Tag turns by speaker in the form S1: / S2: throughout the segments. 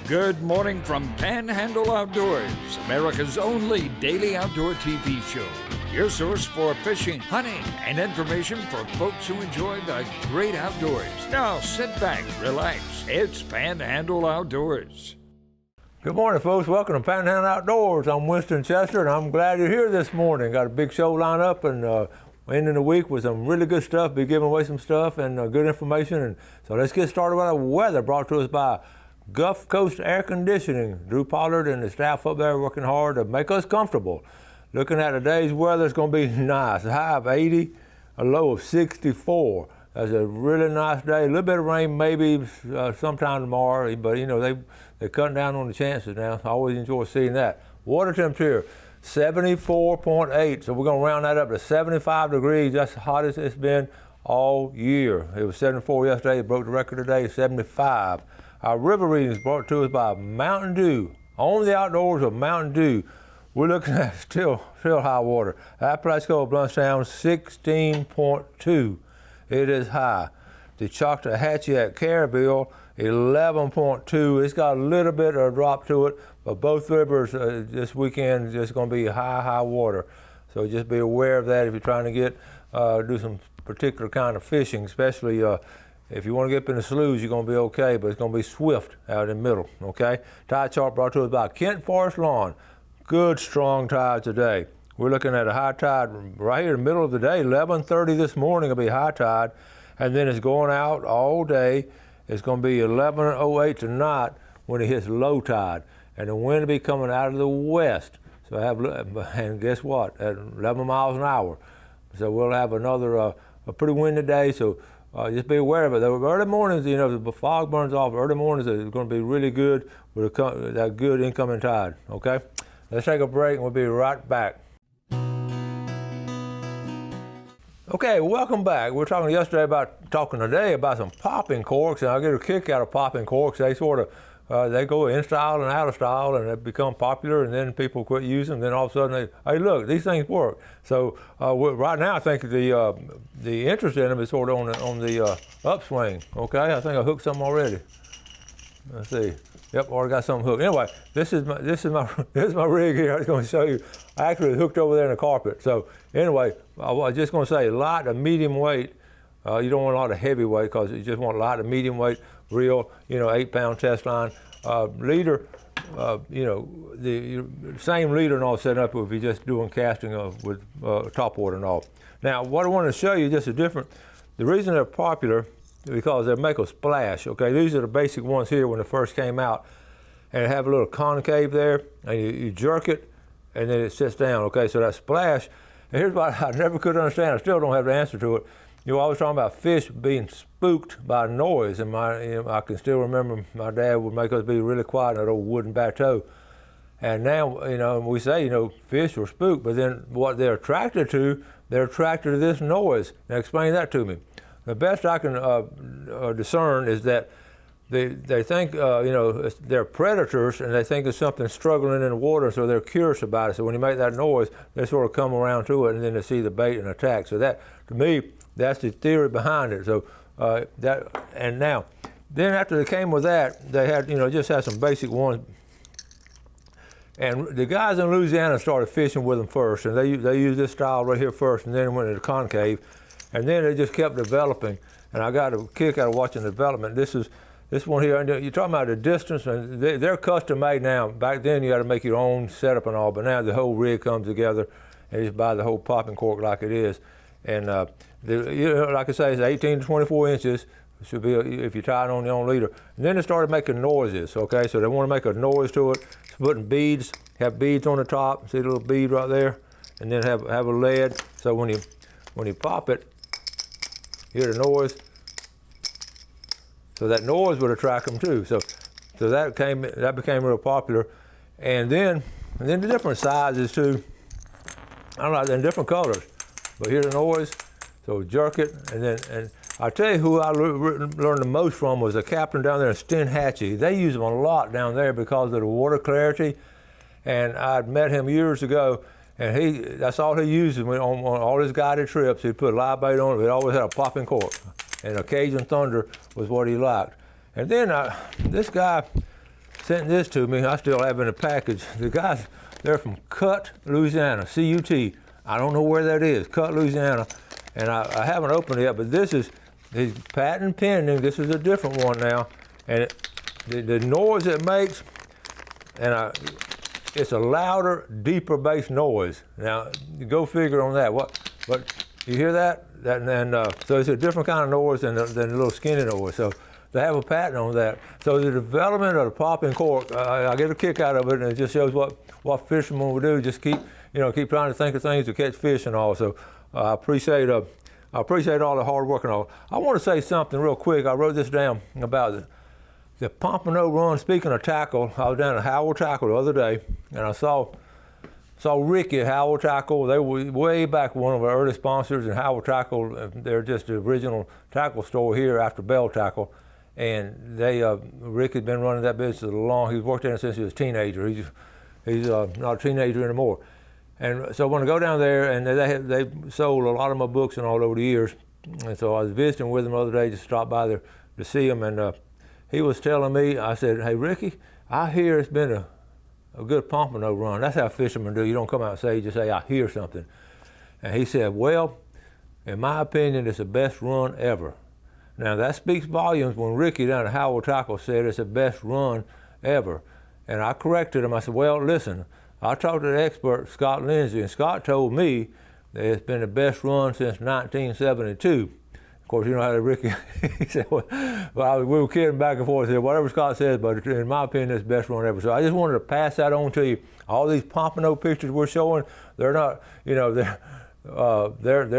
S1: Good morning from Panhandle Outdoors, America's only daily outdoor TV show. Your source for fishing, hunting, and information for folks who enjoy the great outdoors. Now sit back, relax. It's Panhandle Outdoors.
S2: Good morning, folks. Welcome to Panhandle Outdoors. I'm Winston Chester, and I'm glad you're here this morning. Got a big show lined up, and ending the week with some really good stuff. Be giving away some stuff and good information. And so let's get started with our weather, brought to us by Gulf Coast Air Conditioning. Drew Pollard and the staff up there working hard to make us comfortable. Looking at today's weather, it's going to be nice. A high of 80, a low of 64. That's a really nice day. A little bit of rain maybe sometime tomorrow, but you know, they're cutting down on the chances now. I always enjoy seeing that. Water temperature, 74.8. So we're going to round that up to 75 degrees. That's the hottest it's been all year. It was 74 yesterday. It broke the record today, 75. Our river readings brought to us by Mountain Dew. On the outdoors of Mountain Dew, we're looking at still high water. Apalachicola Blountstown, 16.2. It is high. The Choctawhatchee at Carabelle, 11.2. It's got a little bit of a drop to it, but both rivers this weekend just going to be high water. So just be aware of that if you're trying to get do some particular kind of fishing, especially if you want to get up in the sloughs, you're going to be okay, but it's going to be swift out in the middle, okay? Tide chart brought to us by Kent Forest Lawn. Good, strong tide today. We're looking at a high tide right here in the middle of the day. 11:30 this morning will be high tide, and then it's going out all day. It's going to be 11:08 tonight when it hits low tide, and the wind will be coming out of the west. So and guess what? At 11 miles an hour. So we'll have another a pretty windy day. So just be aware of it. The early mornings, you know, the fog burns off. Early mornings are going to be really good with that good incoming tide. Okay, let's take a break and we'll be right back. Okay, welcome back. We were talking today about some popping corks, and I get a kick out of popping corks. They sort of they go in style and out of style, and they become popular, and then people quit using them. Then all of a sudden, hey, look, these things work. So right now, I think the interest in them is sort of on the upswing. Okay, I think I hooked something already. Let's see. Yep, already got something hooked. Anyway, this is my rig here. I was going to show you. I actually hooked over there in the carpet. So anyway, I was just going to say light to medium weight. You don't want a lot of heavy weight because you just want light to medium weight, real, 8-pound test line. Leader, the same leader and all set up if you're just doing casting with top water and all. Now, what I want to show you just the reason they're popular is because they make a splash. Okay, these are the basic ones here when they first came out, and they have a little concave there, and you jerk it, and then it sits down. Okay, so that splash. And here's what I never could understand. I still don't have the answer to it. You always talking about fish being spooked by noise, and I can still remember my dad would make us be really quiet in that old wooden bateau. And now, we say, fish are spooked, but then what they're attracted to this noise. Now explain that to me. The best I can discern is that they think, they're predators, and they think there's something struggling in the water, so they're curious about it. So when you make that noise, they sort of come around to it, and then they see the bait and attack. So that, to me, that's the theory behind it. So then after they came with that, they had, just had some basic ones. And the guys in Louisiana started fishing with them first, and they used this style right here first, and then went to the concave, and then they just kept developing. And I got a kick out of watching the development. This one here, and you're talking about the distance, and they're custom made now. Back then you got to make your own setup and all, but now the whole rig comes together, and you just buy the whole popping cork like it is. And like I say, it's 18 to 24 inches. It should be if you tie it on your own leader. And then they started making noises. Okay, so they want to make a noise to it. So putting beads, have beads on the top. See the little bead right there, and then have a lead. So when you pop it, hear the noise. So that noise would attract them too. So that became real popular. And then the different sizes too. I don't know, they're in different colors. But hear the noise, so jerk it, and I tell you who I learned the most from was a captain down there in Steinhatchee. They use them a lot down there because of the water clarity, and I'd met him years ago, and that's all he used on all his guided trips. He'd put live bait on it. He always had a popping cork, and Cajun Thunder was what he liked. And then this guy, sent this to me. I still have in the package. The guys, they're from Cut, Louisiana, C-U-T. I don't know where that is, Cut, Louisiana. And I haven't opened it yet, but this is his patent pending. This is a different one now. And the noise it makes, and it's a louder, deeper bass noise. Now, go figure on that. But you hear that? So it's a different kind of noise than the little skinny noise. So they have a patent on that. So the development of the popping cork, I get a kick out of it, and it just shows what fishermen will do. Just keep trying to think of things to catch fish and all. So I appreciate all the hard work and all. I want to say something real quick. I wrote this down about the Pompano Run. Speaking of tackle, I was down at Howell Tackle the other day, and I saw Ricky at Howell Tackle. They were way back, one of our early sponsors, and Howell Tackle, they're just the original tackle store here after Bell Tackle. And Rick had been running that business he's worked there since he was a teenager. He's not a teenager anymore. And so when I go down there, and they sold a lot of my books and all over the years. And so I was visiting with him the other day, just stopped by there to see him. And he was telling me, I said, "Hey, Ricky, I hear it's been a good pompano run." That's how fishermen do. You don't come out and say, you just say, "I hear something." And he said, "Well, in my opinion, it's the best run ever." Now that speaks volumes when Ricky down at Howell Tackle said it's the best run ever. And I corrected him. I said, "Well, listen, I talked to the expert, Scott Lindsay, and Scott told me that it's been the best run since 1972. Of course, you know how Ricky, he said, we were kidding back and forth. He said, "Whatever Scott says, but in my opinion, it's the best run ever." So I just wanted to pass that on to you. All these pompano pictures we're showing, they're not, they're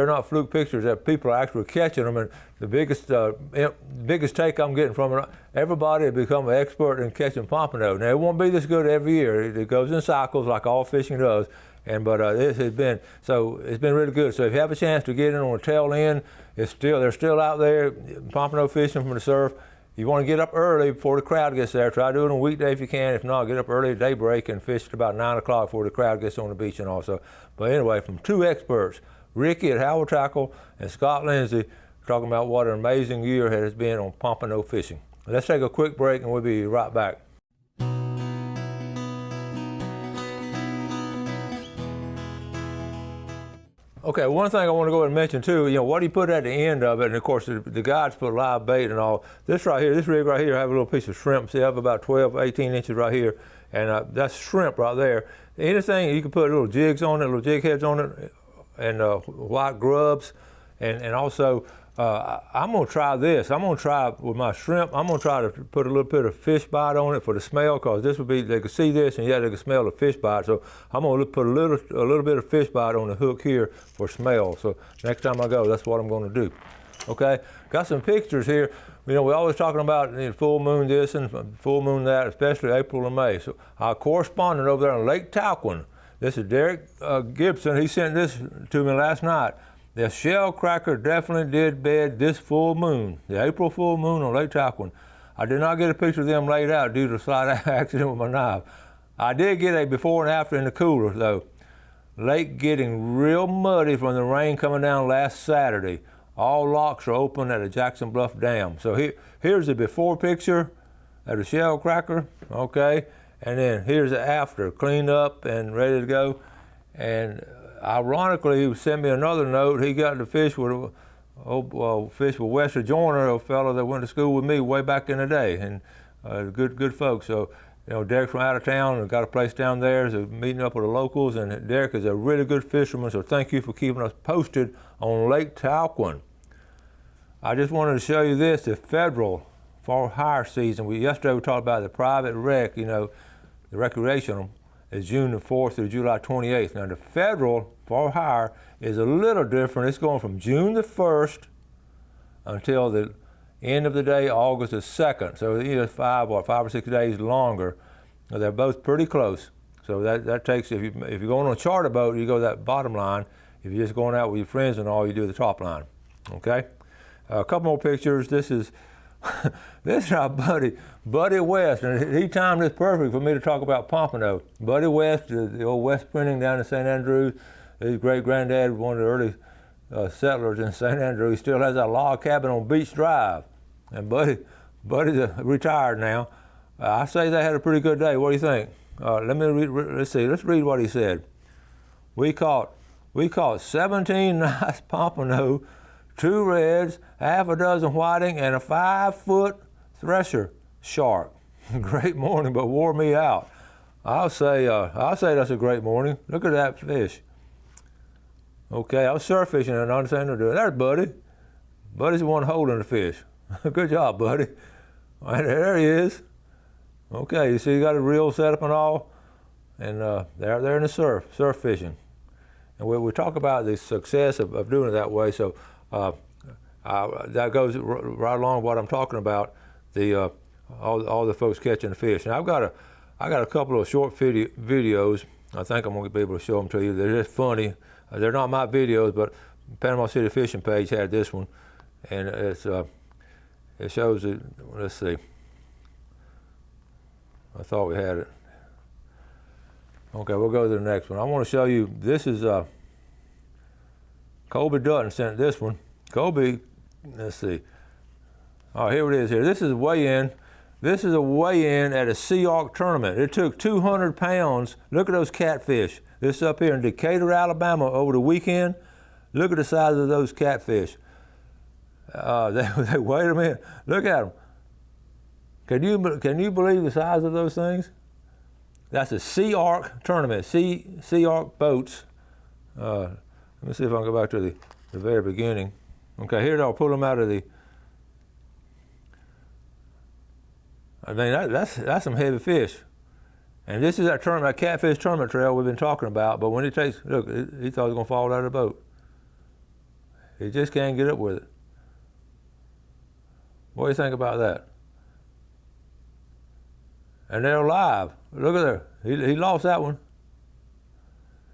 S2: not fluke pictures. That people are actually catching them. And the biggest take I'm getting from it, everybody has become an expert in catching pompano. Now it won't be this good every year. It goes in cycles like all fishing does. But this has been it's been really good. So if you have a chance to get in on the tail end, they're still out there pompano fishing from the surf. You want to get up early before the crowd gets there. Try to do it on a weekday if you can. If not, get up early at daybreak and fish at about 9 o'clock before the crowd gets on the beach and also. But anyway, from two experts, Ricky at Howell Tackle and Scott Lindsay, talking about what an amazing year it has been on pompano fishing. Let's take a quick break and we'll be right back. Okay, one thing I want to go ahead and mention too, what do you put at the end of it? And of course, the guides put live bait and all. This rig right here, I have a little piece of shrimp. See, I have about 12, 18 inches right here. And that's shrimp right there. Anything, you can put little jigs on it, little jig heads on it, and white grubs. And also, I'm going to try this. I'm going to try with my shrimp, I'm going to try to put a little bit of fish bite on it for the smell, because this would be, they can see this and yet they can smell the fish bite. So I'm going to put a little bit of fish bite on the hook here for smell. So next time I go, that's what I'm going to do. Okay, got some pictures here. We're always talking about full moon this and full moon that, especially April and May. So our correspondent over there on Lake Talquin, this is Derek Gibson. He sent this to me last night. The shell cracker definitely did bed this full moon, the April full moon on Lake Talquin. I did not get a picture of them laid out due to a slight accident with my knife. I did get a before and after in the cooler though. Lake getting real muddy from the rain coming down last Saturday. All locks are open at the Jackson Bluff Dam. So here's the before picture of the shell cracker, okay? And then here's the after, cleaned up and ready to go. And ironically, he sent me another note. He got to fish with Wester Joyner, a fellow that went to school with me way back in the day, and good folks. So, Derek's from out of town and got a place down there, so meeting up with the locals, and Derek is a really good fisherman, so thank you for keeping us posted on Lake Talquin. I just wanted to show you this, the federal for hire season. Yesterday we talked about the private rec, the recreational, is June the 4th through July 28th. Now the federal for hire is a little different. It's going from June the 1st until the end of the day, August the 2nd. So either 5 or 6 days longer. They're both pretty close. So that takes, if you're going on a charter boat, you go that bottom line. If you're just going out with your friends and all, you do the top line. Okay? A couple more pictures. This is our buddy West, and he timed this perfect for me to talk about pompano. Buddy West, the old West Printing down in St. Andrews. His great-granddad was one of the early settlers in St. Andrews. He still has that log cabin on Beach Drive. And Buddy's retired now, I say they had a pretty good day. What do you think? Let's see. Let's read what he said. We caught 17 nice pompano, 2 reds, half a dozen whiting, and a 5-foot thresher shark. Great morning, but wore me out. I'll say that's a great morning. Look at that fish. Okay, I was surf fishing and understanding to do it. There's Buddy. Buddy's the one holding the fish. Good job, Buddy. And there he is. Okay, you see, he got a reel set up and all, and they're in the surf fishing. And we talk about the success of doing it that way. So that goes right along with what I'm talking about. All the folks catching the fish. And I got a couple of short videos. I think I'm going to be able to show them to you. They're just funny. They're not my videos, but Panama City Fishing Page had this one, and it shows it. Let's see. I thought we had it. Okay, we'll go to the next one. I want to show you. This is Colby Dutton sent this one. Colby, let's see. Oh, here it is. Here, this is a weigh-in. This is a weigh-in at a Sea Ark tournament. It took 200 pounds. Look at those catfish. This is up here in Decatur, Alabama, over the weekend. Look at the size of those catfish. Wait a minute. Look at them. Can you believe the size of those things? That's a Sea Ark tournament. Sea Ark boats. Let me see if I can go back to the very beginning. Okay, here I'll pull them out of the. I mean, that's some heavy fish. And this is that catfish tournament trail we've been talking about, but when he takes, look, he thought he was going to fall out of the boat. He just can't get up with it. What do you think about that? And they're alive. Look at there. He lost that one.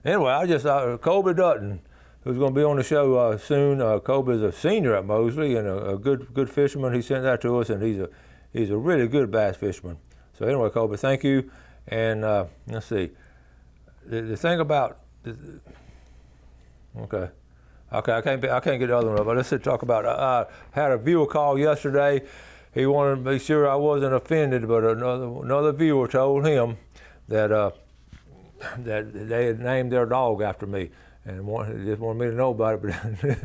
S2: Anyway, I just thought Colby Dutton, who's going to be on the show soon. Colby's a senior at Mosley and a good fisherman. He sent that to us, and he's a really good bass fisherman. So anyway, Colby, thank you. And let's see. The thing about okay, I can't get the other one up. But let's talk about. I had a viewer call yesterday. He wanted to be sure I wasn't offended, but another viewer told him that they had named their dog after me, and just wanted me to know about it. But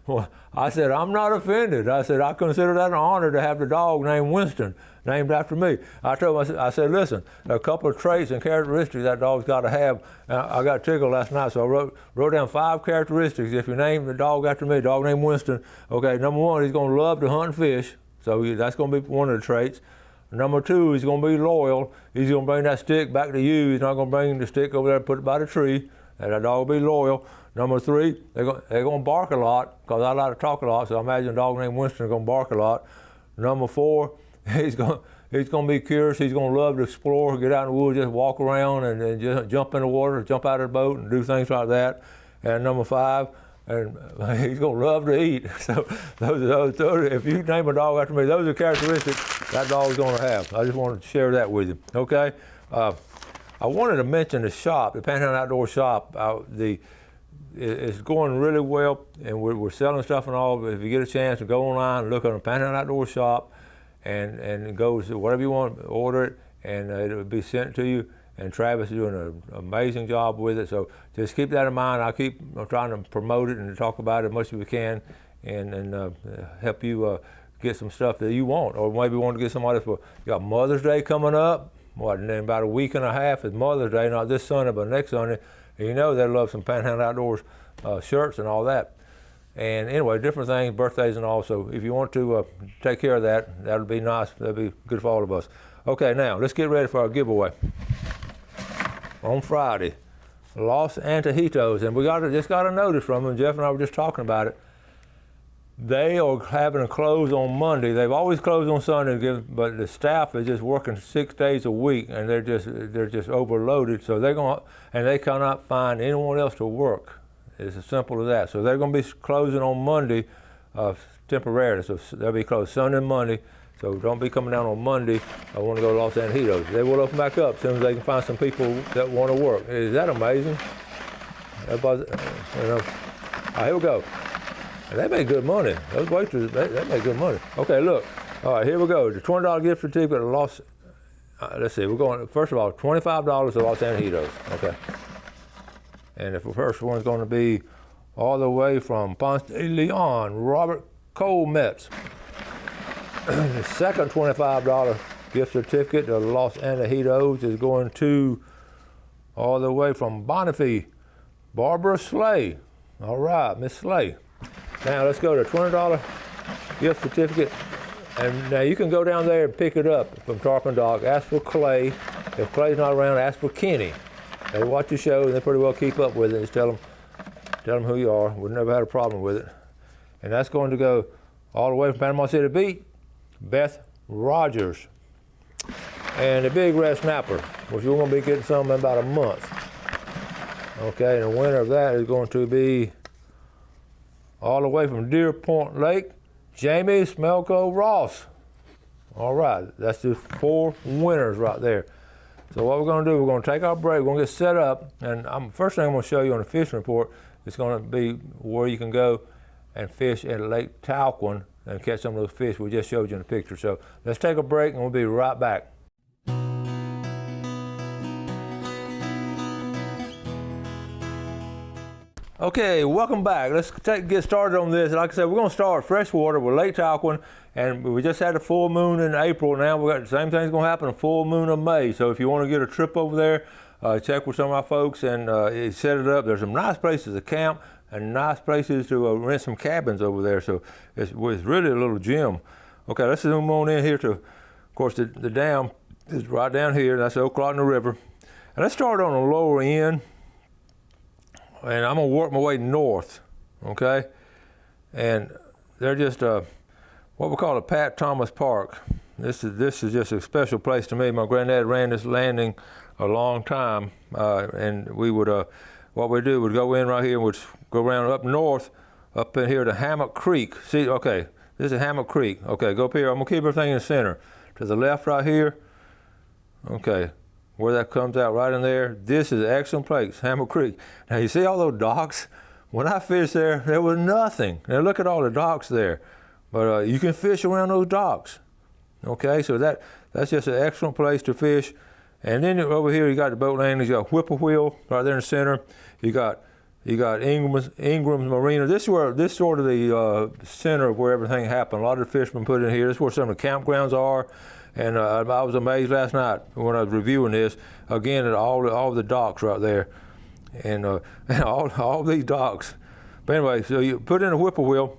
S2: well, I said, I'm not offended. I said, I consider that an honor to have the dog named Winston, named after me. I told him, I said, listen, a couple of traits and characteristics that dog's got to have. I got tickled last night, so I wrote down 5 characteristics. If you name the dog after me, dog named Winston, okay, number 1, he's going to love to hunt and fish. So that's going to be one of the traits. Number 2, he's going to be loyal. He's going to bring that stick back to you. He's not going to bring the stick over there and put it by the tree. And that dog will be loyal. Number 3, they're going to bark a lot, because I like to talk a lot, so I imagine a dog named Winston is going to bark a lot. Number 4, he's going to be curious. He's going to love to explore, get out in the woods, just walk around and just jump in the water, jump out of the boat and do things like that. And number 5, and he's going to love to eat. So those, if you name a dog after me, those are characteristics that dog's going to have. I just wanted to share that with you, okay? I wanted to mention the shop, the Panhandle Outdoor Shop. It's going really well, and we're selling stuff and all. But if you get a chance to go online and look on the Panhandle Outdoor Shop, and go to whatever you want, order it, and it'll be sent to you. And Travis is doing an amazing job with it. So just keep that in mind. I'll keep trying to promote it and talk about it as much as we can, and help you get some stuff that you want, or maybe want to get somebody for. You got Mother's Day coming up. And then about a week and a half is Mother's Day, not this Sunday, but next Sunday. And you know they love some Panhandle Outdoors shirts and all that. And anyway, different things, birthdays and all. So if you want to take care of that, that'll be nice. That'll be good for all of us. Okay, now let's get ready for our giveaway. On Friday, Los Antojitos, and we just got a notice from them. Jeff and I were just talking about it. They are having to close on Monday. They've always closed on Sunday, but the staff is just working 6 days a week, and they're just overloaded. So they cannot find anyone else to work. It's as simple as that. So they're going to be closing on Monday temporarily. So they'll be closed Sunday and Monday. So don't be coming down on Monday. I want to go to Los Antojitos. They will open back up as soon as they can find some people that want to work. Is that amazing? Everybody, here we go. And they make good money. Those waitresses, they make good money. Okay, look. All right, here we go. The $20 gift certificate to let's see, we're going, first of all, $25 to Los Angeles, okay? And the first one's going to be all the way from Ponce de Leon, Robert Colmetz. The second $25 gift certificate to Los Angeles is going to all the way from Bonnefee, Barbara Slay. All right, Miss Slay. Now let's go to $20 gift certificate. And now you can go down there and pick it up from Tarpon Dock. Ask for Clay. If Clay's not around, ask for Kenny. They watch the show and they pretty well keep up with it. Just tell them who you are. We've never had a problem with it. And that's going to go all the way from Panama City Beach, Beth Rogers. And the big red snapper, which we're going to be getting some in about a month. Okay, and the winner of that is going to be all the way from Deer Point Lake, Jamie Smelko Ross. All right, that's just 4 winners right there. So what we're going to do, we're going to take our break, we're going to get set up, and first thing I'm going to show you on the fishing report is going to be where you can go and fish at Lake Talquin and catch some of those fish we just showed you in the picture. So let's take a break and we'll be right back. Okay, welcome back. Let's get started on this. Like I said, we're going to start freshwater with Lake Talquin, and we just had a full moon in April. Now we got the same thing's going to happen, a full moon in May. So if you want to get a trip over there, check with some of our folks and set it up. There's some nice places to camp and nice places to rent some cabins over there. So it's really a little gem. Okay, let's zoom on in here to, of course, the dam is right down here. That's the Ocklawaha River. And let's start on the lower end. And I'm gonna work my way north, okay? And they're just what we call a Pat Thomas Park. This is just a special place to me. My granddad ran this landing a long time, and we would what we do would go in right here and would go around up north, up in here to Hammock Creek. See, okay, this is Hammock Creek. Okay, go up here. I'm gonna keep everything in the center. To the left right here. Okay. Where that comes out right in there. This is an excellent place, Hammock Creek. Now you see all those docks? When I fished there was nothing. Now look at all the docks there. But you can fish around those docks. Okay, so that's just an excellent place to fish. And then over here you got the boat landings, you got Whippoorwill right there in the center. You got Ingram's Marina. This is sort of the center of where everything happened. A lot of the fishermen put in here. This is where some of the campgrounds are. And I was amazed last night when I was reviewing this, again, at all the docks right there. And all these docks. But anyway, so you put in a Whippoorwill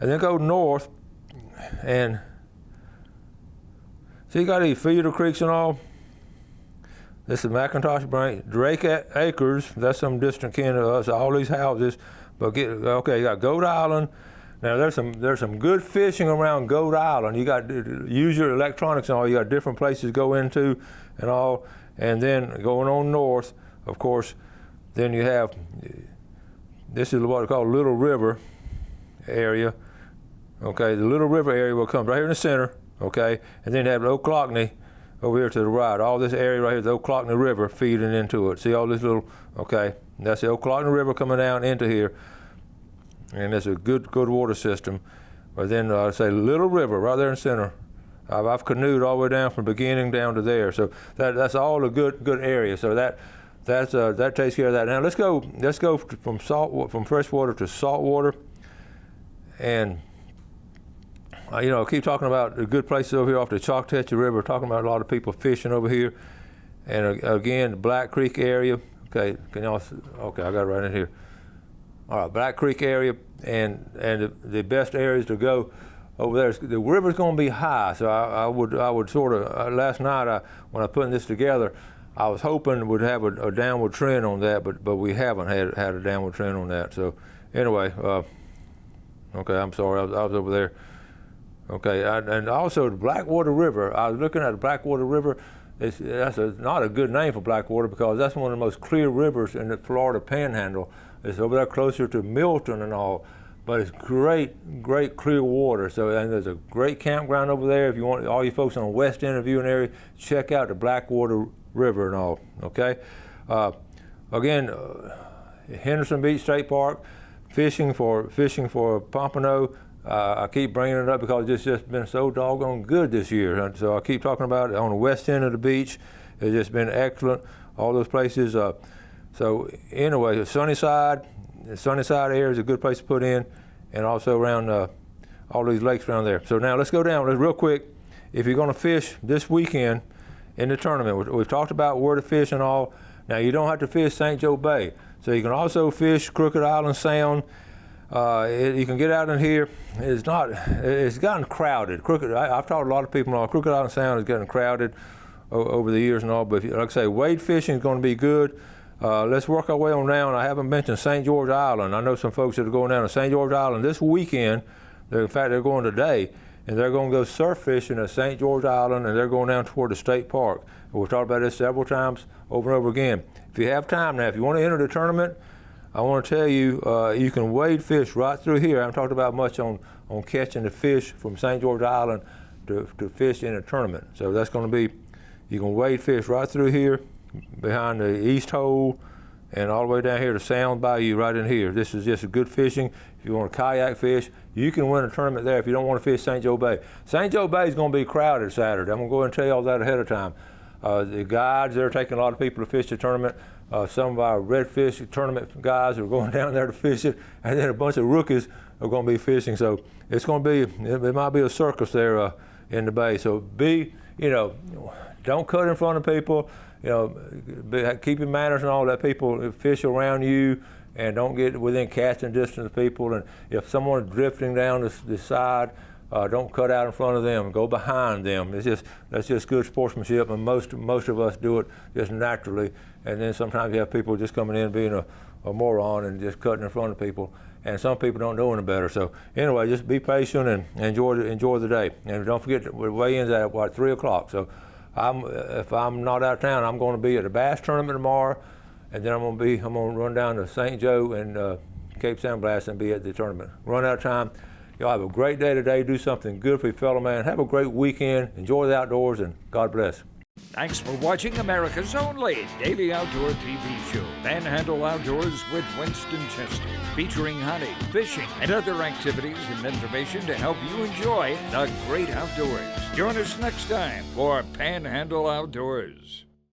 S2: and then go north. And so you got these feeder creeks and all. This is McIntosh Branch, Drake Acres. That's some distant kin of us, all these houses. But okay, you got Goat Island. Now there's some good fishing around Goat Island. You got to use your electronics and all. You got different places to go into and all. And then going on north, of course, then you have, this is what I call Little River area. Okay, the Little River area will come right here in the center. Okay, and then you have Ocklawaha over here to the right. All this area right here, the Ocklawaha River feeding into it. See all this little, okay, that's the Ocklawaha River coming down into here. And it's a good water system. But then I say Little River right there in the center. I've canoed all the way down from beginning down to there. So that's all a good area. So that takes care of that. Now let's go from freshwater to saltwater. And I keep talking about the good places over here off the Choctaw River. Talking about a lot of people fishing over here. And again, the Black Creek area. Okay, can y'all? Okay, I got it right in here. All right, Black Creek area, and the best areas to go over there. The river's going to be high, so I would sort of last night when I put this together, I was hoping we'd have a downward trend on that, but we haven't had a downward trend on that. So anyway, okay, I'm sorry, I was over there. Okay, and also the Blackwater River. I was looking at the Blackwater River. That's not a good name for Blackwater because that's one of the most clear rivers in the Florida Panhandle. It's over there closer to Milton and all, but it's great clear water. So, and there's a great campground over there. If you want, all you folks on the west end of viewing area, check out the Blackwater River and all. Okay, again, Henderson Beach State Park, fishing for pompano. I keep bringing it up because it's just been so doggone good this year. And so I keep talking about it on the west end of the beach. It's just been excellent. All those places. So anyway, the Sunnyside area is a good place to put in, and also around all these lakes around there. So now let's go down real quick. If you're going to fish this weekend in the tournament, we've talked about where to fish and all. Now you don't have to fish St. Joe Bay. So you can also fish Crooked Island Sound. You can get out in here. It's gotten crowded. I've talked to a lot of people. Crooked Island Sound is getting crowded over the years and all. But like I say, wade fishing is going to be good. Let's work our way on down. I haven't mentioned St. George Island. I know some folks that are going down to St. George Island this weekend. In fact, they're going today, and they're going to go surf fishing at St. George Island, and they're going down toward the state park. And we've talked about this several times over and over again. If you have time now, if you want to enter the tournament, I want to tell you, you can wade fish right through here. I haven't talked about much on catching the fish from St. George Island to fish in a tournament. So that's going to be, you can wade fish right through here behind the east hole and all the way down here to Sound Bayou right in here. This is just a good fishing. If you want to kayak fish, you can win a tournament there if you don't want to fish St. Joe Bay. St. Joe Bay is going to be crowded Saturday. I'm going to go ahead and tell you all that ahead of time. The guides, they're taking a lot of people to fish the tournament. Some of our redfish tournament guys are going down there to fish it, and then a bunch of rookies are going to be fishing. So it's going to be, it might be a circus there in the bay. So don't cut in front of people. Keep your manners and all that. People fish around you, and don't get within casting distance of people. And if someone's drifting down the side, don't cut out in front of them. Go behind them. That's just good sportsmanship, and most of us do it just naturally. And then sometimes you have people just coming in being a moron and just cutting in front of people. And some people don't know any better. So anyway, just be patient and enjoy the day. And don't forget the weigh-ins at 3 o'clock. So if I'm not out of town, I'm going to be at the bass tournament tomorrow, and then I'm going to run down to St. Joe and Cape San Blas and be at the tournament. Run out of time. Y'all have a great day today. Do something good for your fellow man. Have a great weekend. Enjoy the outdoors, and God bless.
S1: Thanks for watching America's only daily outdoor TV show, Panhandle Outdoors with Winston Chester, featuring hunting, fishing, and other activities and information to help you enjoy the great outdoors. Join us next time for Panhandle Outdoors.